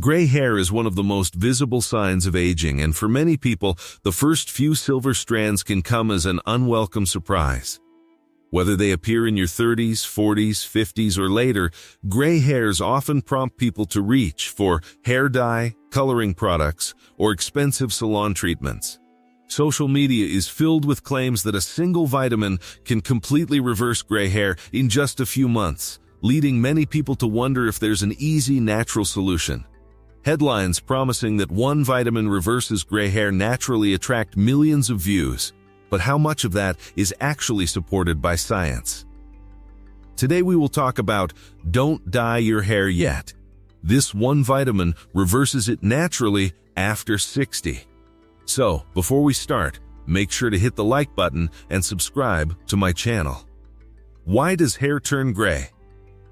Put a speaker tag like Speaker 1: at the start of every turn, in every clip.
Speaker 1: Gray hair is one of the most visible signs of aging, and for many people, the first few silver strands can come as an unwelcome surprise. Whether they appear in your 30s, 40s, 50s, or later, gray hairs often prompt people to reach for hair dye, coloring products, or expensive salon treatments. Social media is filled with claims that a single vitamin can completely reverse gray hair in just a few months, leading many people to wonder if there's an easy, natural solution. Headlines promising that one vitamin reverses gray hair naturally attract millions of views. But how much of that is actually supported by science? Today we will talk about don't dye your hair yet. This one vitamin reverses it naturally after 60. So, before we start, make sure to hit the like button and subscribe to my channel. Why does hair turn gray?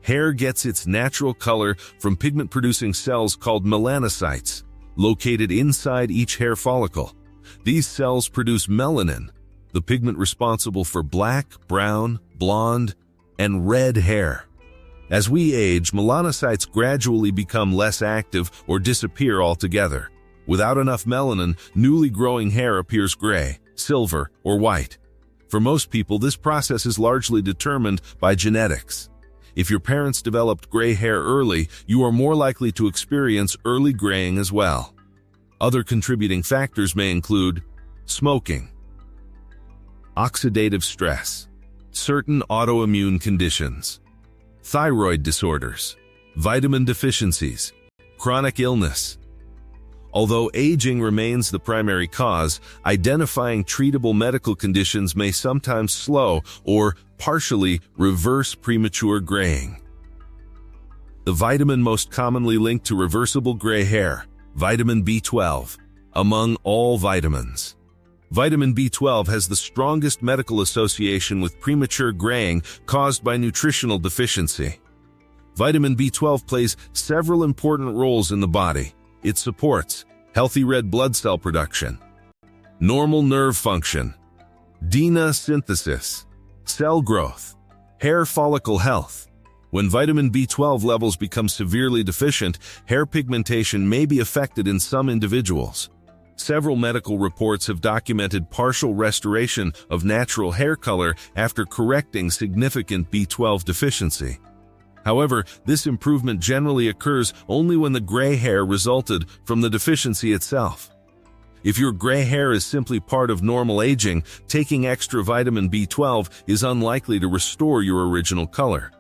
Speaker 1: Hair gets its natural color from pigment-producing cells called melanocytes, located inside each hair follicle. These cells produce melanin, the pigment responsible for black, brown, blonde, and red hair. As we age, melanocytes gradually become less active or disappear altogether. Without enough melanin, newly growing hair appears gray, silver, or white. For most people, this process is largely determined by genetics. If your parents developed gray hair early, you are more likely to experience early graying as well. Other contributing factors may include smoking, oxidative stress, certain autoimmune conditions, thyroid disorders, vitamin deficiencies, chronic illness. Although aging remains the primary cause, identifying treatable medical conditions may sometimes slow or partially reverse premature graying. The vitamin most commonly linked to reversible gray hair, vitamin B12, among all vitamins. Vitamin B12 has the strongest medical association with premature graying caused by nutritional deficiency. Vitamin B12 plays several important roles in the body. It supports healthy red blood cell production, normal nerve function, DNA synthesis, cell growth, hair follicle health. When vitamin B12 levels become severely deficient, hair pigmentation may be affected in some individuals. Several medical reports have documented partial restoration of natural hair color after correcting significant B12 deficiency. However, this improvement generally occurs only when the gray hair resulted from the deficiency itself. If your gray hair is simply part of normal aging, taking extra vitamin B12 is unlikely to restore your original color.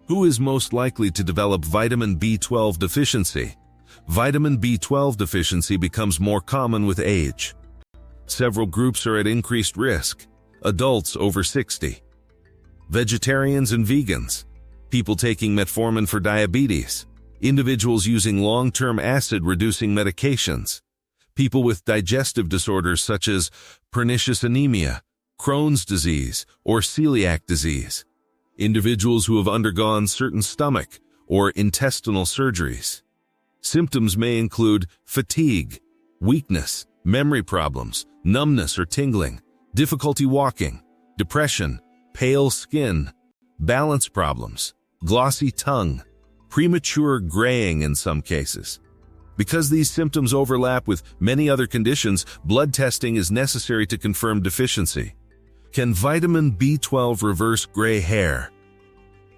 Speaker 1: Who is most likely to develop vitamin B12 deficiency? Vitamin B12 deficiency becomes more common with age. Several groups are at increased risk. Adults over 60, vegetarians and vegans, people taking metformin for diabetes, individuals using long-term acid-reducing medications, people with digestive disorders such as pernicious anemia, Crohn's disease, or celiac disease, individuals who have undergone certain stomach or intestinal surgeries. Symptoms may include fatigue, weakness, memory problems, numbness or tingling, difficulty walking, depression, pale skin, balance problems, glossy tongue, premature graying in some cases. Because these symptoms overlap with many other conditions, blood testing is necessary to confirm deficiency. Can vitamin B12 reverse gray hair?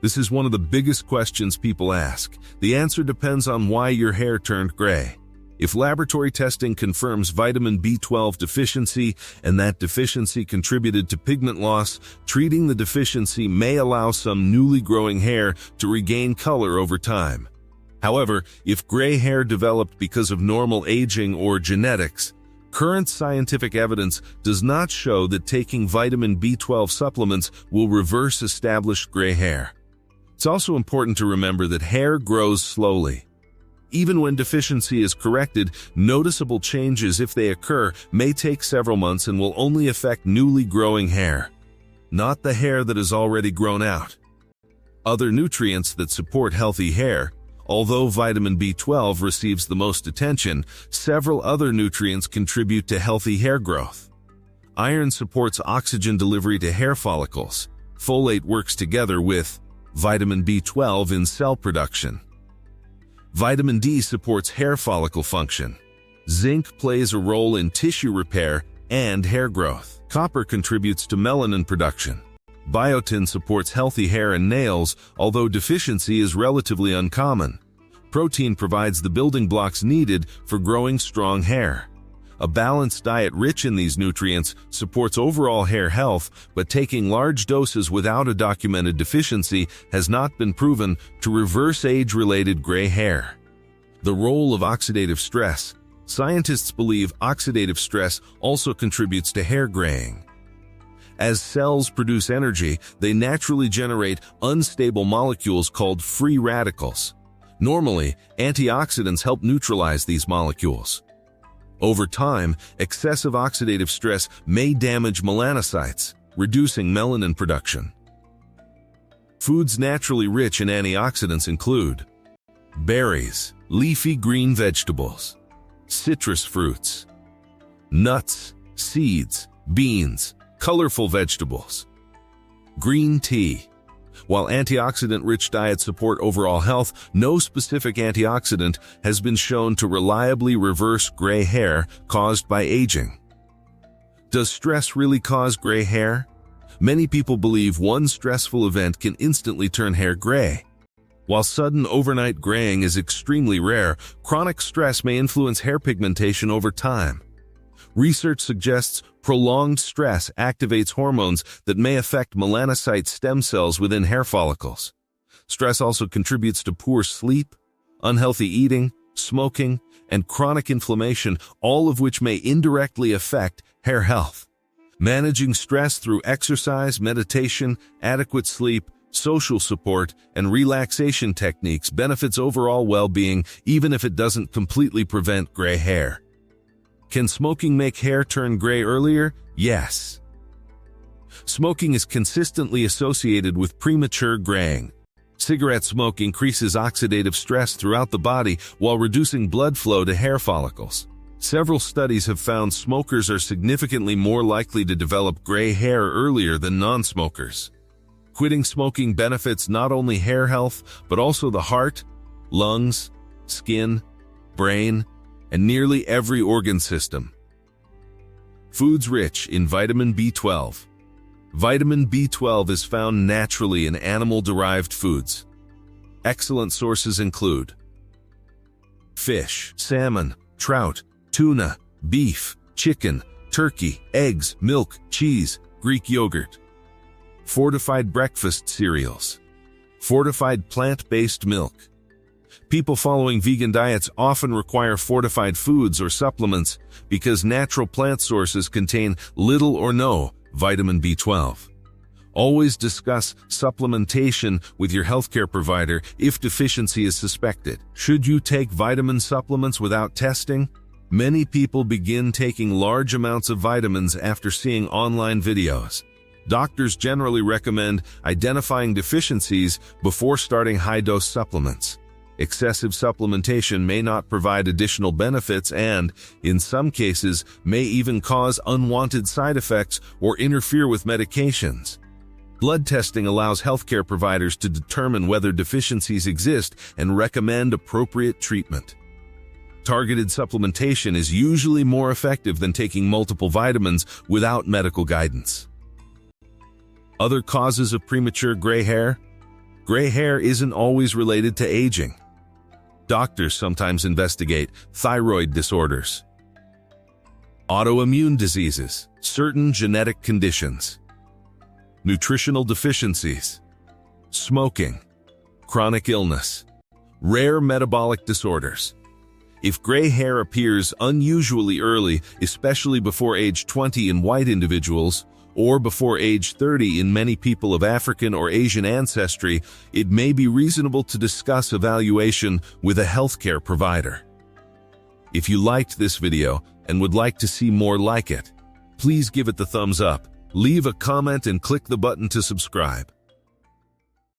Speaker 1: This is one of the biggest questions people ask. The answer depends on why your hair turned gray. If laboratory testing confirms vitamin B12 deficiency and that deficiency contributed to pigment loss, treating the deficiency may allow some newly growing hair to regain color over time. However, if gray hair developed because of normal aging or genetics, current scientific evidence does not show that taking vitamin B12 supplements will reverse established gray hair. It's also important to remember that hair grows slowly. Even when deficiency is corrected, noticeable changes, if they occur, may take several months and will only affect newly growing hair, not the hair that has already grown out. Other nutrients that support healthy hair. Although vitamin B12 receives the most attention, several other nutrients contribute to healthy hair growth. Iron supports oxygen delivery to hair follicles. Folate works together with vitamin B12 in cell production. Vitamin D supports hair follicle function. Zinc plays a role in tissue repair and hair growth. Copper contributes to melanin production. Biotin supports healthy hair and nails, although deficiency is relatively uncommon. Protein provides the building blocks needed for growing strong hair. A balanced diet rich in these nutrients supports overall hair health, but taking large doses without a documented deficiency has not been proven to reverse age-related gray hair. The role of oxidative stress. Scientists believe oxidative stress also contributes to hair graying. As cells produce energy, they naturally generate unstable molecules called free radicals. Normally, antioxidants help neutralize these molecules. Over time, excessive oxidative stress may damage melanocytes, reducing melanin production. Foods naturally rich in antioxidants include berries, leafy green vegetables, citrus fruits, nuts, seeds, beans, colorful vegetables, green tea. While antioxidant-rich diets support overall health, no specific antioxidant has been shown to reliably reverse gray hair caused by aging. Does stress really cause gray hair? Many people believe one stressful event can instantly turn hair gray. While sudden overnight graying is extremely rare, chronic stress may influence hair pigmentation over time. Research suggests prolonged stress activates hormones that may affect melanocyte stem cells within hair follicles. Stress also contributes to poor sleep, unhealthy eating, smoking, and chronic inflammation, all of which may indirectly affect hair health. Managing stress through exercise, meditation, adequate sleep, social support, and relaxation techniques benefits overall well-being, even if it doesn't completely prevent gray hair. Can smoking make hair turn gray earlier? Yes. Smoking is consistently associated with premature graying. Cigarette smoke increases oxidative stress throughout the body while reducing blood flow to hair follicles. Several studies have found smokers are significantly more likely to develop gray hair earlier than non-smokers. Quitting smoking benefits not only hair health, but also the heart, lungs, skin, brain, and nearly every organ system. Foods rich in vitamin B12. Vitamin B12 is found naturally in animal-derived foods. Excellent sources include fish, salmon, trout, tuna, beef, chicken, turkey, eggs, milk, cheese, Greek yogurt. Fortified breakfast cereals. Fortified plant-based milk. People following vegan diets often require fortified foods or supplements because natural plant sources contain little or no vitamin B12. Always discuss supplementation with your healthcare provider if deficiency is suspected. Should you take vitamin supplements without testing? Many people begin taking large amounts of vitamins after seeing online videos. Doctors generally recommend identifying deficiencies before starting high-dose supplements. Excessive supplementation may not provide additional benefits and, in some cases, may even cause unwanted side effects or interfere with medications. Blood testing allows healthcare providers to determine whether deficiencies exist and recommend appropriate treatment. Targeted supplementation is usually more effective than taking multiple vitamins without medical guidance. Other causes of premature gray hair? Gray hair isn't always related to aging. Doctors sometimes investigate thyroid disorders, autoimmune diseases, certain genetic conditions, nutritional deficiencies, smoking, chronic illness, rare metabolic disorders. If gray hair appears unusually early, especially before age 20 in white individuals, or before age 30 in many people of African or Asian ancestry, it may be reasonable to discuss evaluation with a healthcare provider. If you liked this video and would like to see more like it, please give it the thumbs up, leave a comment and click the button to subscribe.